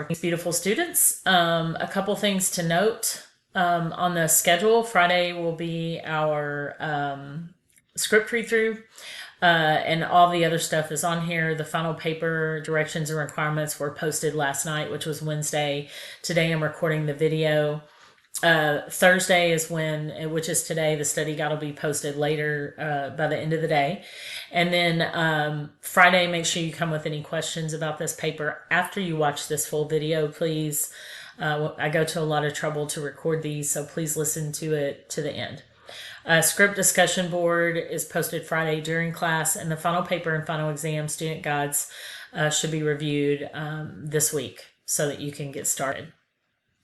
Beautiful students. A couple things to note on the schedule. Friday will be our script read through, and all the other stuff is on here. The final paper directions and requirements were posted last night, which was Wednesday. Today I'm recording the video. Thursday is which is today, the study guide will be posted later by the end of the day. And then Friday, make sure you come with any questions about this paper after you watch this full video, please. I go to a lot of trouble to record these, so please listen to it to the end. Script discussion board is posted Friday during class, and the final paper and final exam student guides should be reviewed this week so that you can get started.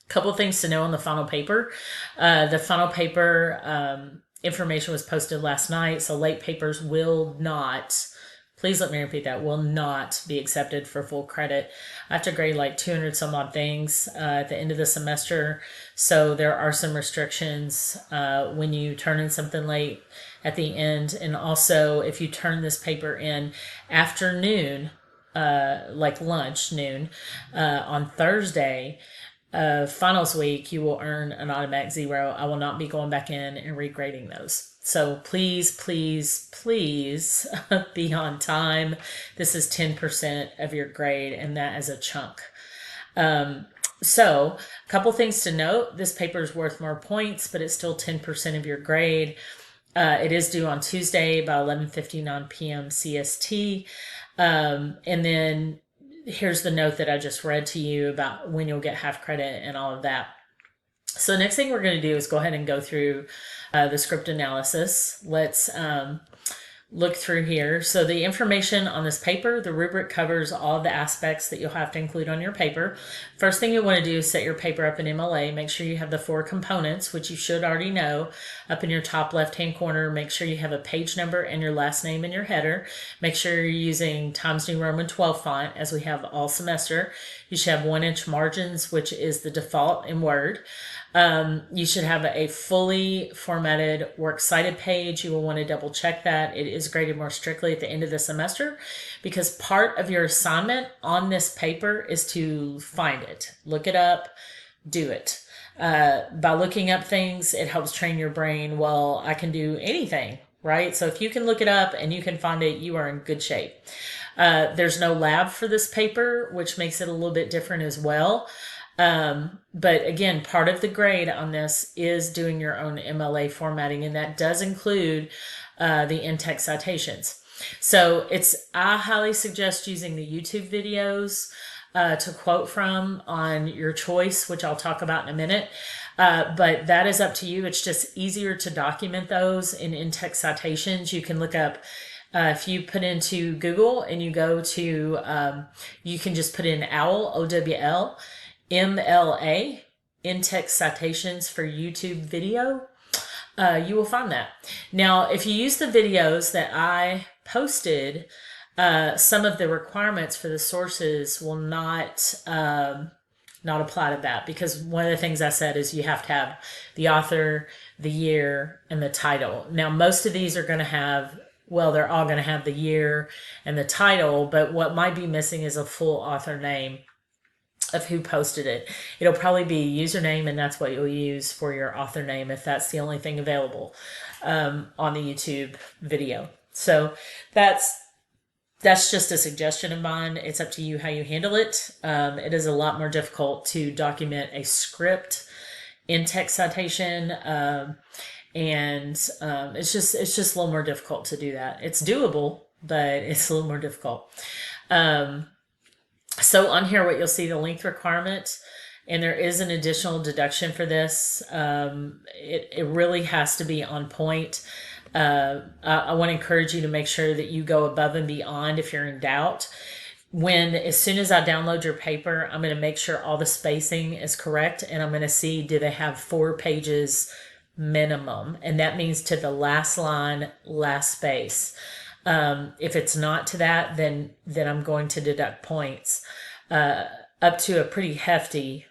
Couple things to know on the final paper. The final paper information was posted last night, so late papers will not, please let me repeat that, will not be accepted for full credit. I have to grade like 200 some odd things at the end of the semester, so there are some restrictions when you turn in something late at the end. And also, if you turn this paper in afternoon, like lunch, noon, on Thursday, finals week, you will earn an automatic 0. I will not be going back in and regrading those. So please, please, please be on time. This is 10% of your grade, and that is a chunk. So a couple things to note. This paper is worth more points, but it's still 10% of your grade. It is due on Tuesday by 11:59 p.m. CST. And then here's the note that I just read to you about when you'll get half credit and all of that. So next thing we're going to do is go ahead and go through the script analysis. Let's look through here. So the information on this paper, the rubric covers all of the aspects that you'll have to include on your paper. First thing you'll want to do is set your paper up in MLA. Make sure you have the 4 components, which you should already know. Up in your top left-hand corner, make sure you have a page number and your last name in your header. Make sure you're using Times New Roman 12 font, as we have all semester. You should have 1-inch margins, which is the default in Word. You should have a fully formatted works cited page. You will want to double check that. It is graded more strictly at the end of the semester because part of your assignment on this paper is to find it, look it up, do it. By looking up things, it helps train your brain. Well, I can do anything, right? So if you can look it up and you can find it, you are in good shape. There's no lab for this paper, which makes it a little bit different as well. But again, part of the grade on this is doing your own MLA formatting, and that does include the in-text citations. So I highly suggest using the YouTube videos to quote from on your choice, which I'll talk about in a minute. But that is up to you. It's just easier to document those in-text citations. You can look up if you put into Google and you go to, you can just put in OWL, OWL, MLA, in-text citations for YouTube video. You will find that. Now, if you use the videos that I posted, some of the requirements for the sources will not apply to that, because one of the things I said is you have to have the author, the year, and the title. Now, most of these are going to have, well, they're all going to have the year and the title, but what might be missing is a full author name of who posted it. It'll probably be username, and that's what you'll use for your author name if that's the only thing available on the YouTube video. So that's just a suggestion of mine. It's up to you how you handle it. It is a lot more difficult to document a script in text citation, and it's just a little more difficult to do that. It's doable, but it's a little more difficult. So on here, what you'll see, the length requirement, and there is an additional deduction for this. It really has to be on point. I want to encourage you to make sure that you go above and beyond if you're in doubt. As soon as I download your paper, I'm going to make sure all the spacing is correct, and I'm going to see, do they have 4 pages minimum? And that means to the last line, last space. If it's not to that, then I'm going to deduct points up to a pretty hefty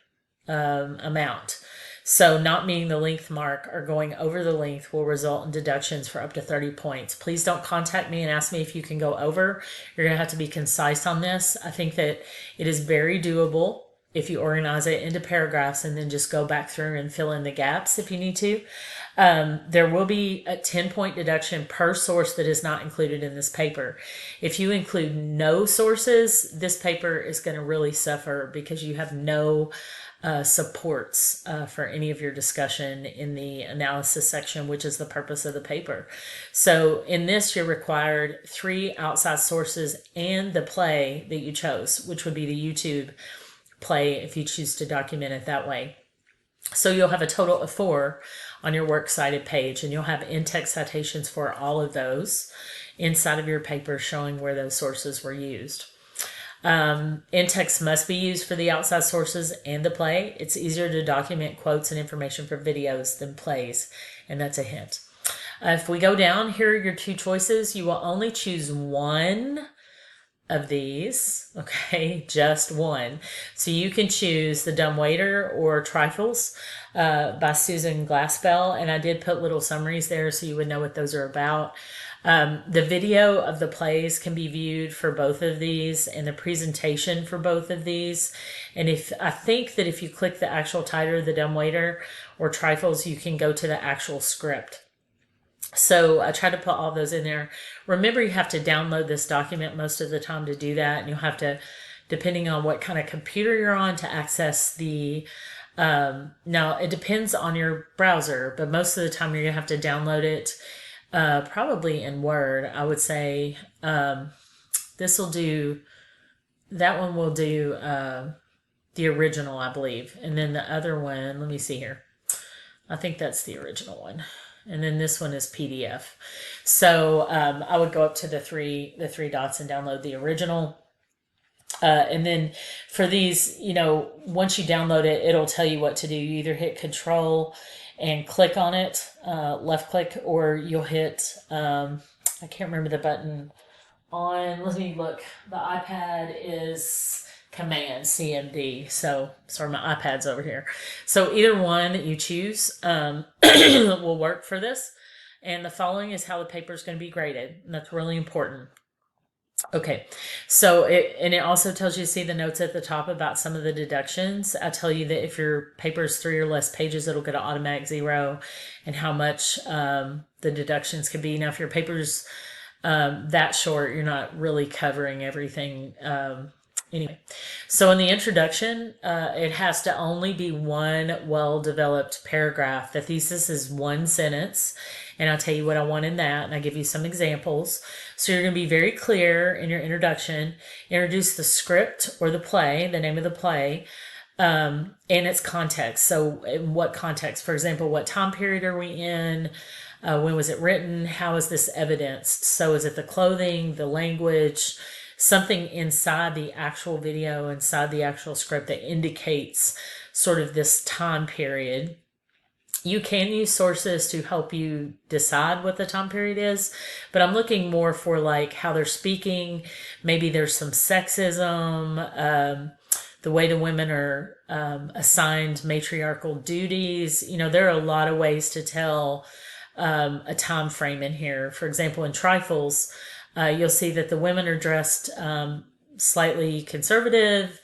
amount. So not meeting the length mark or going over the length will result in deductions for up to 30 points. Please don't contact me and ask me if you can go over. You're going to have to be concise on this. I think that it is very doable. if you organize it into paragraphs and then just go back through and fill in the gaps if you need to. There will be a 10-point deduction per source that is not included in this paper. If you include no sources, this paper is going to really suffer because you have no supports for any of your discussion in the analysis section, which is the purpose of the paper. So in this, you're required 3 outside sources and the play that you chose, which would be the YouTube play if you choose to document it that way. So you'll have a total of 4 on your works cited page, and you'll have in-text citations for all of those inside of your paper showing where those sources were used. In-text must be used for the outside sources and the play. It's easier to document quotes and information for videos than plays, and that's a hint. If we go down, here are your 2 choices. You will only choose one of these, okay, just one. So you can choose The Dumb Waiter or Trifles by Susan Glaspell, and I did put little summaries there so you would know what those are about. The video of the plays can be viewed for both of these and the presentation for both of these. And I think that if you click the actual title, The Dumb Waiter or Trifles, you can go to the actual script. So I tried to put all those in there. Remember, you have to download this document most of the time to do that. And you'll have to, depending on what kind of computer you're on, to access the, now it depends on your browser, but most of the time you're going to have to download it probably in Word. I would say this will do, that one will do the original, I believe. And then the other one, let me see here. I think that's the original one. And then this one is PDF. So I would go up to the three dots and download the original. And then for these, once you download it, it'll tell you what to do. You either hit Control and click on it, left click, or you'll hit, I can't remember the button on, let me look. The iPad is Command CMD. So sorry, my iPad's over here. So either one that you choose will work for this. And the following is how the paper is going to be graded. And that's really important. Okay, so it also tells you to see the notes at the top about some of the deductions. I tell you that if your paper is 3 or less pages, it'll get an automatic 0 and how much the deductions can be. Now, if your paper's that short, you're not really covering everything. Anyway, so in the introduction, it has to only be one well-developed paragraph. The thesis is 1 sentence, and I'll tell you what I want in that, and I'll give you some examples. So you're going to be very clear in your introduction. Introduce the script or the play, the name of the play, and its context. So in what context? For example, what time period are we in? When was it written? How is this evidenced? So is it the clothing, the language, something inside the actual video, inside the actual script that indicates sort of this time period? You can use sources to help you decide what the time period is, but I'm looking more for like how they're speaking. Maybe there's some sexism, the way the women are assigned matriarchal duties. There are a lot of ways to tell a time frame in here. For example, in Trifles, you'll see that the women are dressed slightly conservative,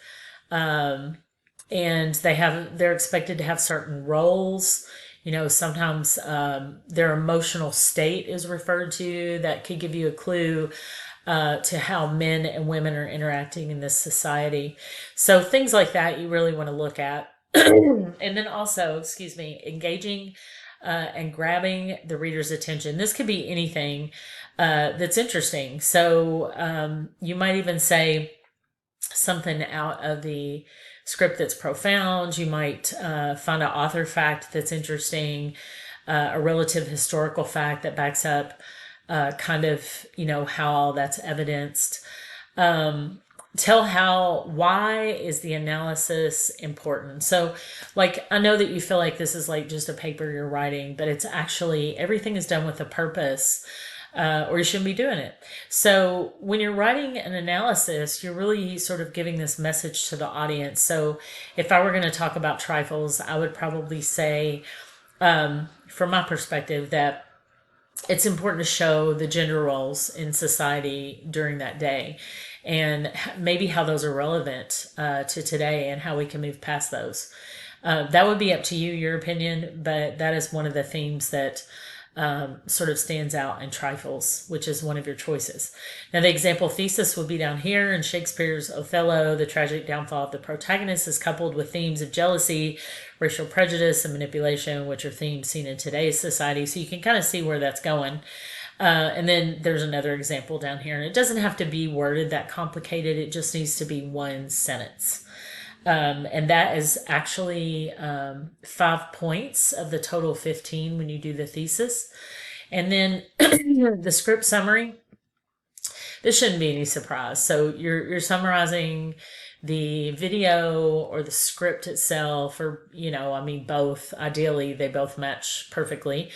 and they're expected to have certain roles. Sometimes their emotional state is referred to. That could give you a clue to how men and women are interacting in this society. So things like that you really want to look at. And then also, engaging and grabbing the reader's attention. This could be anything that's interesting. So you might even say something out of the script that's profound. You might find an author fact that's interesting, a relative historical fact that backs up how that's evidenced. Tell why is the analysis important? So I know that you feel like this is like just a paper you're writing, but it's actually, everything is done with a purpose. Or you shouldn't be doing it. So when you're writing an analysis, you're really sort of giving this message to the audience. So if I were going to talk about Trifles, I would probably say, from my perspective, that it's important to show the gender roles in society during that day. and maybe how those are relevant to today and how we can move past those. That would be up to you, your opinion, but that is one of the themes that sort of stands out in Trifles, which is one of your choices. Now, the example thesis would be down here in Shakespeare's Othello. The tragic downfall of the protagonist is coupled with themes of jealousy, racial prejudice, and manipulation, which are themes seen in today's society. So you can kind of see where that's going. And then there's another example down here, and it doesn't have to be worded that complicated. It just needs to be one sentence. And that is actually 5 points of the total 15 when you do the thesis. And then the script summary, this shouldn't be any surprise. So you're summarizing the video or the script itself, or, both. Ideally, they both match perfectly.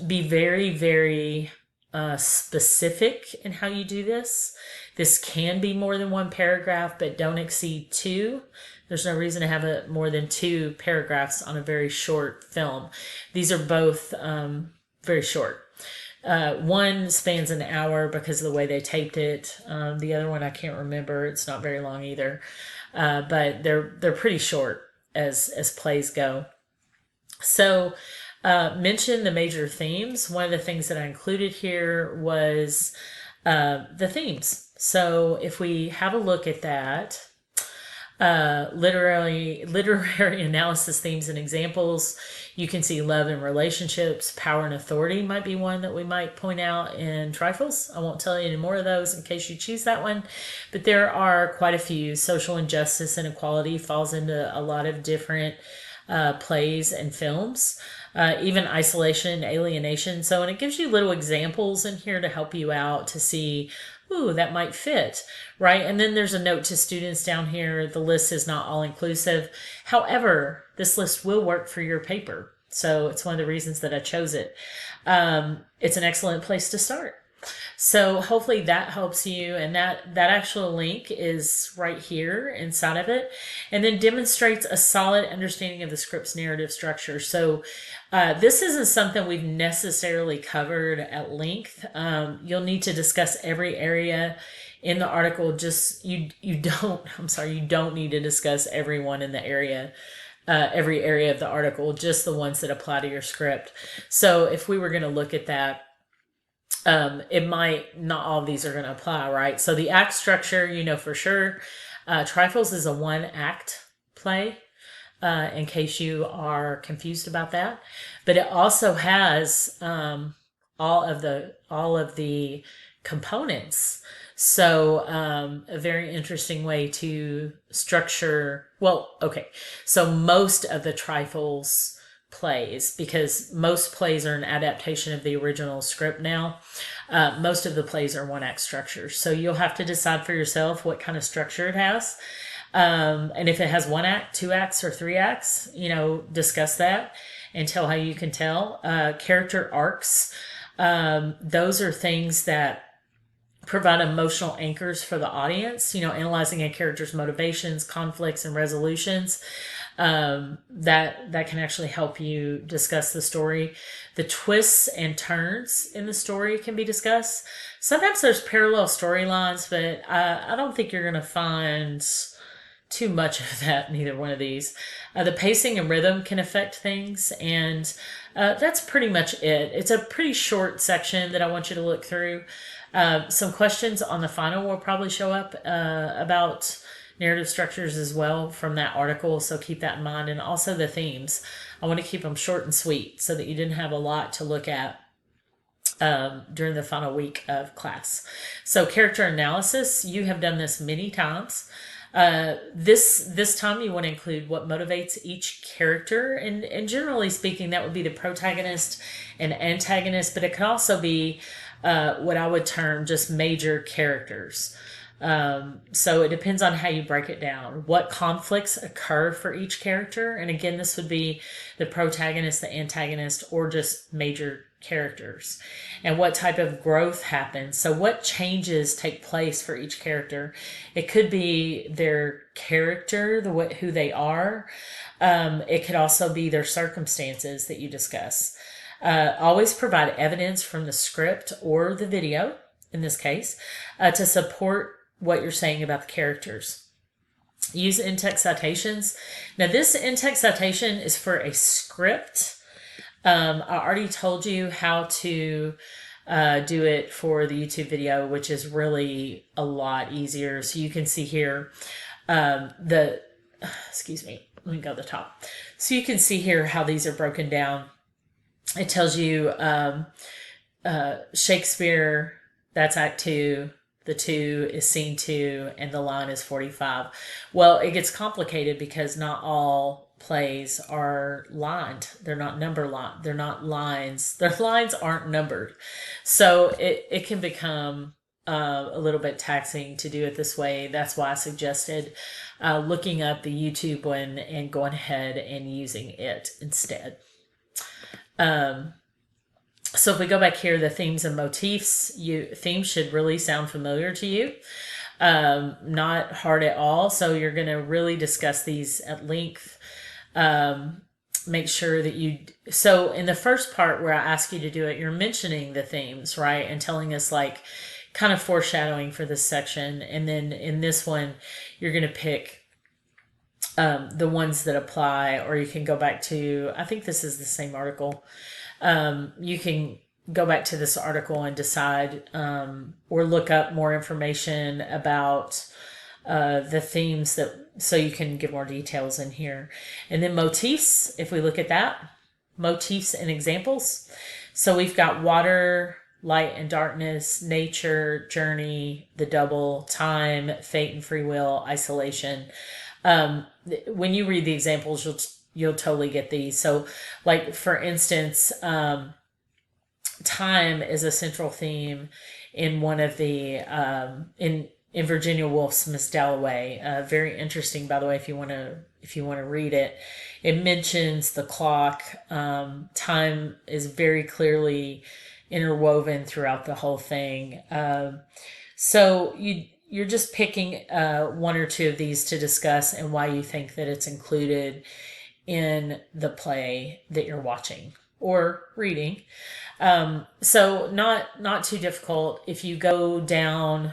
Be very, very specific in how you do this. This can be more than one paragraph, but don't exceed 2. There's no reason to have more than 2 paragraphs on a very short film. These are both very short. One spans an hour because of the way they taped it. The other one I can't remember. It's not very long either, but they're pretty short as plays go. So mention the major themes. One of the things that I included here was the themes. So if we have a look at that, literary analysis, themes, and examples, you can see love and relationships, power and authority might be one that we might point out in Trifles. I won't tell you any more of those in case you choose that one, but there are quite a few. Social injustice and equality falls into a lot of different plays and films. Even isolation, alienation. So, and it gives you little examples in here to help you out to see, ooh, that might fit, right? And then there's a note to students down here. The list is not all inclusive. However, this list will work for your paper. So it's one of the reasons that I chose it. It's an excellent place to start. So hopefully that helps you, and that actual link is right here inside of it, and then demonstrates a solid understanding of the script's narrative structure. So this isn't something we've necessarily covered at length. You'll need to discuss every area in the article. Just you don't need to discuss everyone in the area. Every area of the article, just the ones that apply to your script. So if we were going to look at that, it might not all of these are going to apply, right? So the act structure, for sure. Trifles is a 1-act play, in case you are confused about that. But it also has all of the components. So a very interesting way to structure. Well, okay. So most of the Trifles plays, because most plays are an adaptation of the original script now. Most of the plays are 1-act structures. So you'll have to decide for yourself what kind of structure it has. And if it has 1 act, 2 acts, or 3 acts, discuss that and tell how you can tell. Character arcs. Those are things that provide emotional anchors for the audience, analyzing a character's motivations, conflicts, and resolutions. That can actually help you discuss the story. The twists and turns in the story can be discussed. Sometimes there's parallel storylines, but I don't think you're going to find too much of that in either one of these. The pacing and rhythm can affect things, and that's pretty much it. It's a pretty short section that I want you to look through. Some questions on the final will probably show up about narrative structures as well from that article, so keep that in mind. And also the themes. I want to keep them short and sweet so that you didn't have a lot to look at during the final week of class. So character analysis, you have done this many times. This time you want to include what motivates each character, and generally speaking that would be the protagonist and antagonist, but it could also be what I would term just major characters. So it depends on how you break it down. What conflicts occur for each character, and again this would be the protagonist, the antagonist, or just major characters, and what type of growth happens. So what changes take place for each character. It could be their character, who they are. It could also be their circumstances that you discuss. Always provide evidence from the script or the video, in this case, to support what you're saying about the characters. Use in-text citations. Now, this in-text citation is for a script. I already told you how to do it for the YouTube video, which is really a lot easier. So you can see here excuse me, let me go to the top. So you can see here how these are broken down. It tells you Shakespeare, that's Act 2. The 2 is scene 2, and the line is 45. Well, it gets complicated because not all plays are lined. They're not number line. They're not lines. Their lines aren't numbered. So it can become a little bit taxing to do it this way. That's why I suggested looking up the YouTube one and going ahead and using it instead. So if we go back here, the themes and motifs, themes should really sound familiar to you. Not hard at all. So you're going to really discuss these at length. Make sure that so in the first part where I ask you to do it, you're mentioning the themes, right? And telling us like kind of foreshadowing for this section. And then in this one, you're going to pick the ones that apply, or you can go back to, I think this is the same article. You can go back to this article and decide or look up more information about the themes so you can get more details in here. And then motifs, if we look at that, motifs and examples. So we've got water, light and darkness, nature, journey, the double, time, fate and free will, isolation. When you read the examples, you'll totally get these. So like, for instance, time is a central theme in one of the, in Virginia Woolf's Miss Dalloway. Very interesting, by the way, if you want to read it. It mentions the clock. Time is very clearly interwoven throughout the whole thing. So you're just picking one or two of these to discuss and why you think that it's included in the play that you're watching or reading. So not too difficult if you go down,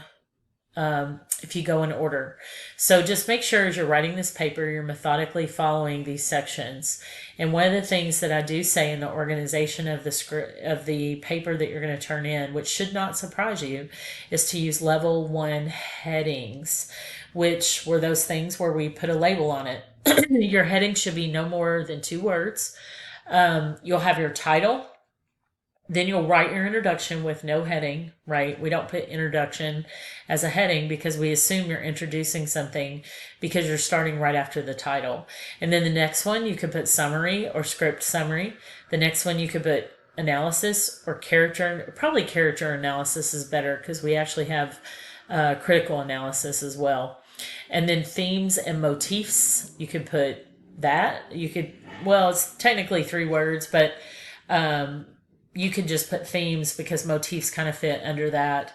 if you go in order. So just make sure as you're writing this paper, you're methodically following these sections. And one of the things that I do say in the organization of the script, of the paper that you're going to turn in, which should not surprise you, is to use level 1 headings, which were those things where we put a label on it. Your heading should be no more than 2 words. You'll have your title. Then you'll write your introduction with no heading, right? We don't put introduction as a heading because we assume you're introducing something because you're starting right after the title. And then the next one, you could put summary or script summary. The next one, you could put analysis or character. Probably character analysis is better because we actually have critical analysis as well. And then themes and motifs, you could put that. You could, well, it's technically 3 words, but you could just put themes because motifs kind of fit under that.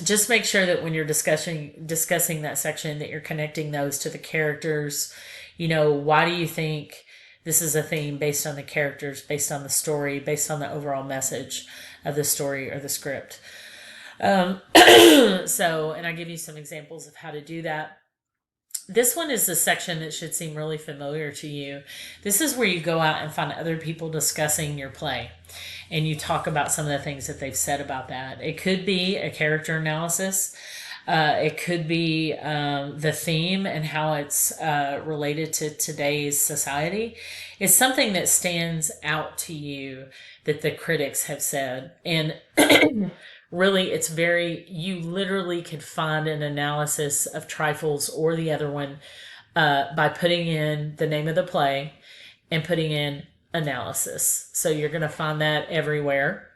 Just make sure that when you're discussing that section that you're connecting those to the characters. You know, why do you think this is a theme based on the characters, based on the story, based on the overall message of the story or the script? And I give you some examples of how to do that. This one is the section that should seem really familiar to you. This is where you go out and find other people discussing your play, and you talk about some of the things that they've said about that. It could be a character analysis. It could be the theme and how it's related to today's society. It's something that stands out to you that the critics have said. And really, you literally could find an analysis of Trifles or the other one by putting in the name of the play and putting in analysis. So you're going to find that everywhere.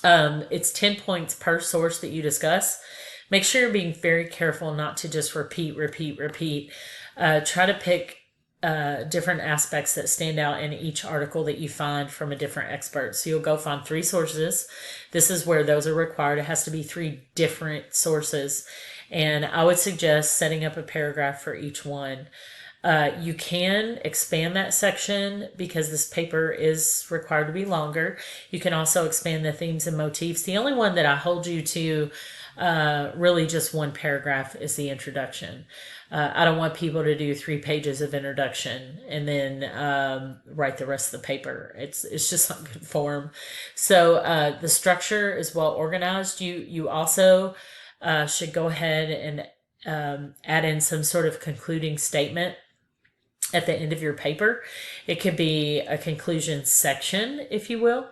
It's 10 points per source that you discuss. Make sure you're being very careful not to just repeat. Try to pick different aspects that stand out in each article that you find from a different expert. So you'll go find 3 sources. This is where those are required. It has to be 3 different sources. And I would suggest setting up a paragraph for each one. You can expand that section because this paper is required to be longer. You can also expand the themes and motifs. The only one that I hold you to really just one paragraph is the introduction. I don't want people to do 3 pages of introduction and then write the rest of the paper. It's just not good form. So the structure is well organized. You also should go ahead and add in some sort of concluding statement at the end of your paper. It could be a conclusion section, if you will,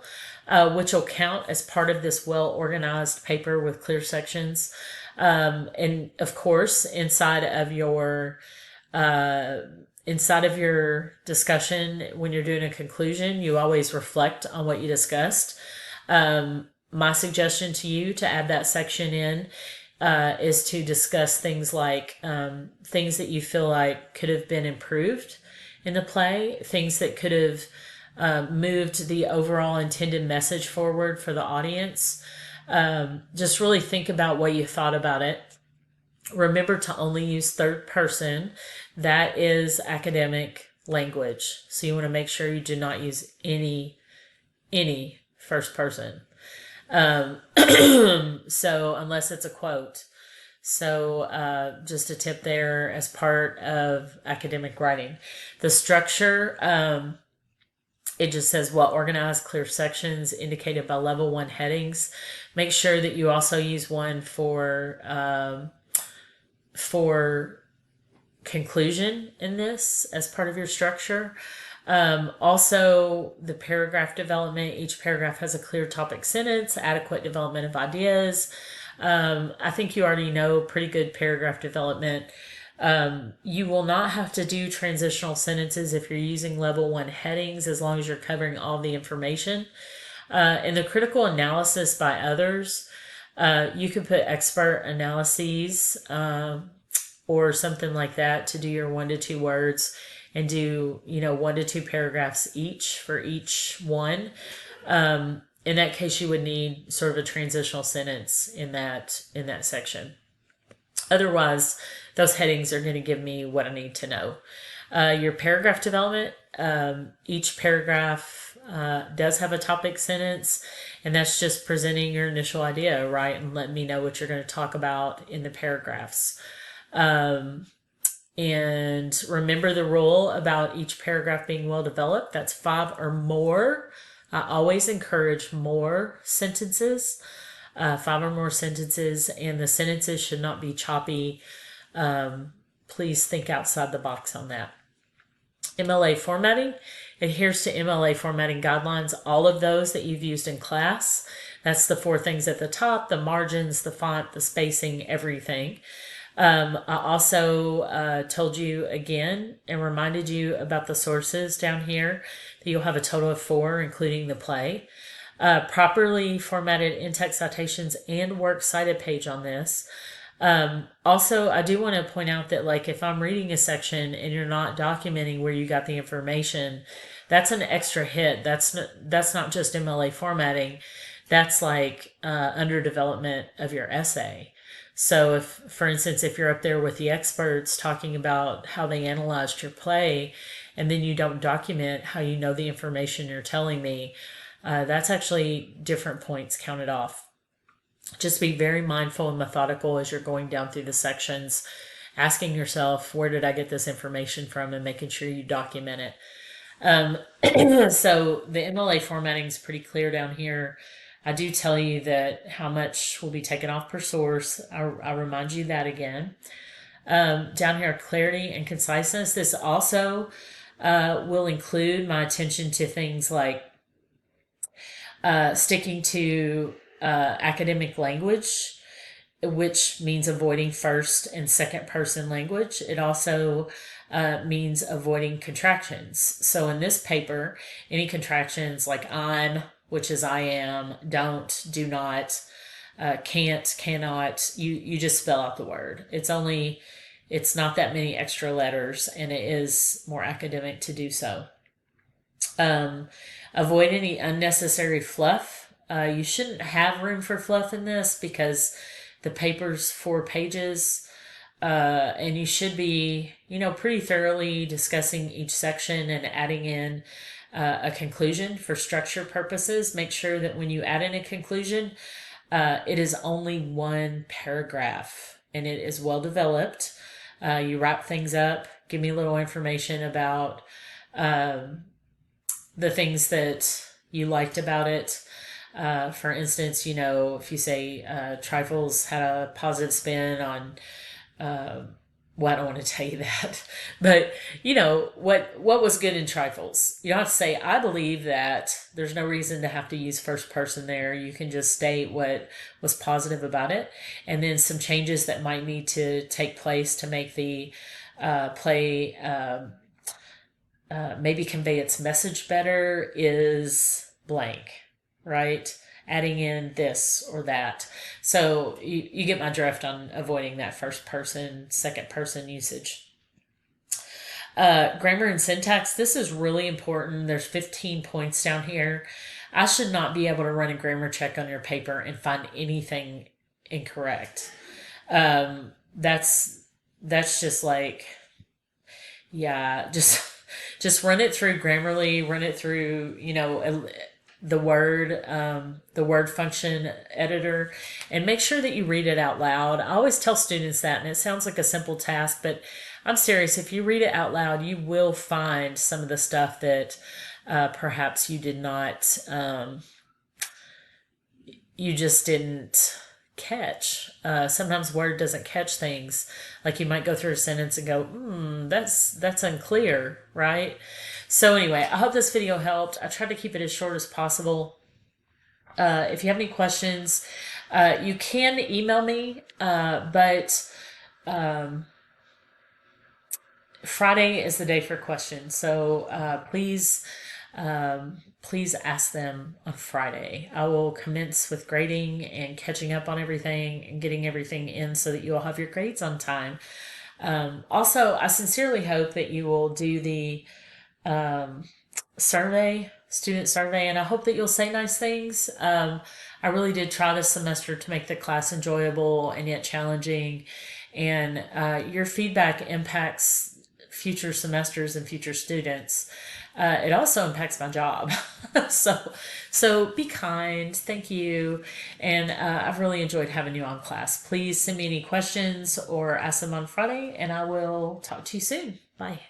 which will count as part of this well organized paper with clear sections. And of course, inside of your discussion, when you're doing a conclusion, you always reflect on what you discussed. My suggestion to you to add that section in is to discuss things like things that you feel like could have been improved in the play, things that could have moved the overall intended message forward for the audience. Just really think about what you thought about it. Remember to only use third person. That is academic language. So you want to make sure you do not use any first person. So unless it's a quote. So just a tip there as part of academic writing. The structure, it just says well organized, clear sections indicated by level 1 headings. Make sure that you also use one for conclusion in this as part of your structure. Also, the paragraph development. Each paragraph has a clear topic sentence, adequate development of ideas. I think you already know pretty good paragraph development. You will not have to do transitional sentences if you're using level 1 headings, as long as you're covering all the information. In the critical analysis by others, you could put expert analyses or something like that to do your 1 to 2 words and do 1 to 2 paragraphs each for each one. In that case, you would need sort of a transitional sentence in that section. Otherwise, those headings are going to give me what I need to know. Your paragraph development, each paragraph does have a topic sentence, and that's just presenting your initial idea, right? And letting me know what you're going to talk about in the paragraphs. And remember the rule about each paragraph being well developed. That's 5 or more. I always encourage more sentences, 5 or more sentences, and the sentences should not be choppy. Please think outside the box on that. MLA formatting adheres to MLA formatting guidelines, all of those that you've used in class. That's the 4 things at the top: the margins, the font, the spacing, everything. I also told you again and reminded you about the sources down here. You'll have a total of 4, including the play. Properly formatted in-text citations and works cited page on this. Also, I do want to point out that, like, if I'm reading a section and you're not documenting where you got the information, that's an extra hit. That's not just MLA formatting. That's like under development of your essay. So if, for instance, if you're up there with the experts talking about how they analyzed your play, and then you don't document how you know the information you're telling me, that's actually different points counted off. Just be very mindful and methodical as you're going down through the sections, asking yourself, where did I get this information from, and making sure you document it. So the MLA formatting is pretty clear down here. I do tell you that how much will be taken off per source. I'll remind you that again. Down here, clarity and conciseness. This also will include my attention to things like sticking to academic language, which means avoiding first and second person language. It also means avoiding contractions. So in this paper, any contractions like I'm, which is I am, don't, do not, can't, cannot, you just spell out the word. It's not that many extra letters, and it is more academic to do so. Avoid any unnecessary fluff. You shouldn't have room for fluff in this because the paper's 4 pages. and you should be, pretty thoroughly discussing each section and adding in a conclusion for structure purposes. Make sure that when you add in a conclusion, it is only one paragraph and it is well developed. You wrap things up, give me a little information about the things that you liked about it. For instance, if you say Trifles had a positive spin on, well, I don't want to tell you that, but what was good in Trifles. You don't have to say, I believe that. There's no reason to have to use first person there. You can just state what was positive about it, and then some changes that might need to take place to make the play maybe convey its message better is blank, right? Adding in this or that. So you get my drift on avoiding that first person, second person usage. Grammar and syntax. This is really important. There's 15 points down here. I should not be able to run a grammar check on your paper and find anything incorrect. That's just like, yeah, just run it through Grammarly, run it through, the word function editor, and make sure that you read it out loud. I always tell students that, and it sounds like a simple task, but I'm serious. If you read it out loud, you will find some of the stuff that perhaps you did not, you just didn't catch. Sometimes Word doesn't catch things. Like you might go through a sentence and go, that's unclear, right? So anyway, I hope this video helped. I tried to keep it as short as possible. If you have any questions, you can email me, but Friday is the day for questions. So please ask them on Friday. I will commence with grading and catching up on everything and getting everything in so that you will have your grades on time. Also, I sincerely hope that you will do the student survey, and I hope that you'll say nice things. I really did try this semester to make the class enjoyable and yet challenging, and your feedback impacts future semesters and future students. It also impacts my job. So be kind. Thank you. And I've really enjoyed having you on class. Please send me any questions or ask them on Friday, and I will talk to you soon. Bye.